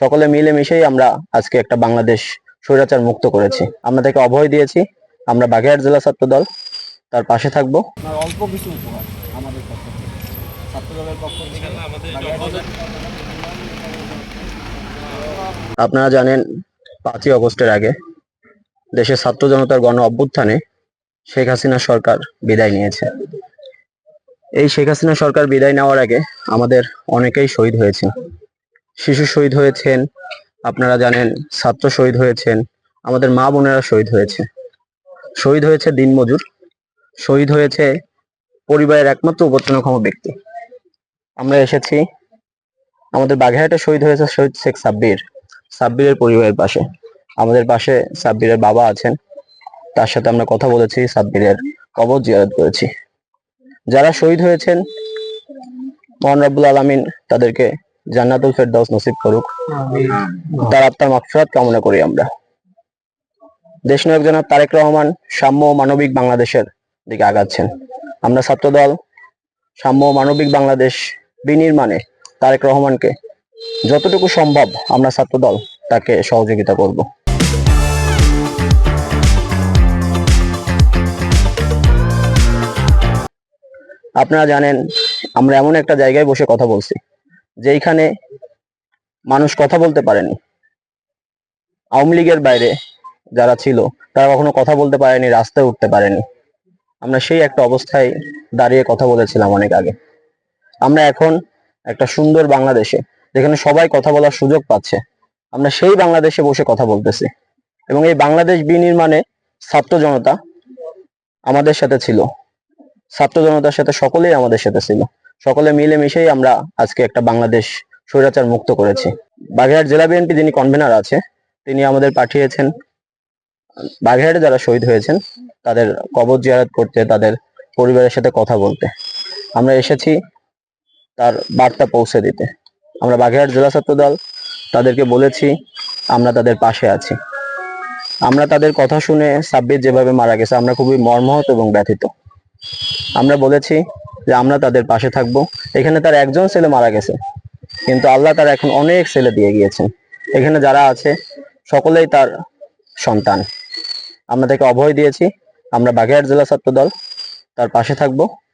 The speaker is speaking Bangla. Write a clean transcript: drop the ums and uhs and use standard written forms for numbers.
সকলে মিলেমিশেই আমরা আজকে একটা বাংলাদেশ স্বৈরাচার মুক্ত করেছি। আমরা তাকে অভয় দিয়েছি। আমরা বাগেরহাট জেলা ছাত্র দল তার পাশে থাকবো। অল্প কিছু উপহার আমাদের পক্ষ থেকে, ছাত্র দলের পক্ষ থেকে। আপনারা জানেন 5ই আগস্টের আগে দেশের ছাত্র জনতার গণ অভ্যুত্থানে শেখ হাসিনা সরকার বিদায় নিয়েছে। এই শেখ হাসিনা সরকার বিদায় নেওয়ার আগে আমাদের অনেকেই শহীদ হয়েছেন। শিশু শহীদ হয়েছেন, আপনারা জানেন ছাত্র শহীদ হয়েছেন, আমাদের মা বোনেরা শহীদ হয়েছে। শহীদ হয়েছে দিনমজুর, শহীদ হয়েছে পরিবারের একমাত্র উপর্তনক্ষম ব্যক্তি। আমরা এসেছি, আমাদের বাগেরহাটে শহীদ হয়েছে শহীদ শেখ সাব্বিরের পরিবারের পাশে। আমাদের পাশে সাব্বিরের বাবা আছেন, তার সাথে আমরা কথা বলেছি, সাব্বিরের কবর জিয়ারত করেছি। যারা শহীদ হয়েছেন মহান রব্বুল আলামিন তাদেরকে জান্নাতুল ফেরদাউস নসিব করুক, তার আত্মার মাগফিরাত কামনা করি। আমরা দেশনায়ক জনাব তারেক রহমান সাম্য ও মানবিক বাংলাদেশের দিকে আগাচ্ছেন। আমরা ছাত্রদল সাম্য ও মানবিক বাংলাদেশ বিনির্মাণে তারেক রহমানকে যতটুকু সম্ভব আমরা ছাত্রদল তাকে সহযোগিতা করব। আপনারা জানেন আমরা এমন একটা জায়গায় বসে কথা বলছি যেখানে মানুষ কথা বলতে পারেনি। আওয়ামী লীগের বাইরে যারা ছিল তারা কখনো কথা বলতে পারেনি, রাস্তায় উঠতে পারেনি। আমরা সেই একটা অবস্থায় দাঁড়িয়ে কথা বলেছিলাম অনেক আগে। আমরা এখন একটা সুন্দর বাংলাদেশে, যেখানে সবাই কথা বলার সুযোগ পাচ্ছে, আমরা সেই বাংলাদেশে বসে কথা বলতেছি। এবং এই বাংলাদেশ বিনির্মাণে ছাত্র জনতা আমাদের সাথে ছিল, ছাত্র জনতার সাথে সকলেই আমাদের সাথে ছিল। সকলে মিলেমিশেই আমরা আজকে একটা বাংলাদেশ স্বৈরাচার মুক্ত করেছি। বাগেরহাট জেলা বিএনপি যিনি কনভেনার আছে, তিনি আমাদের পাঠিয়েছেন বাগেরহাটে যারা শহীদ হয়েছেন তাদের কবর জিয়ারত করতে, তাদের পরিবারের সাথে কথা বলতে। আমরা এসেছি তার বার্তা পৌঁছে দিতে। আমরা বাগেরহাট জেলা ছাত্র দল তাদেরকে বলেছি আমরা তাদের পাশে আছি। আমরা তাদের কথা শুনে সাব্বির যেভাবে মারা গেছে আমরা খুবই মর্মাহত এবং ব্যথিত। আমরা বলেছি যে আমরা তাদের পাশে থাকব। এখানে তার একজন ছেলে মারা গেছে, কিন্তু আল্লাহ তার এখন অনেক ছেলে দিয়ে গিয়েছেন। এখানে যারা আছে সকলেই তার সন্তান। আমরা তাকে অভয় দিয়েছি। আমরা বাগেরহাট জেলা ছাত্র দল তার পাশে থাকব।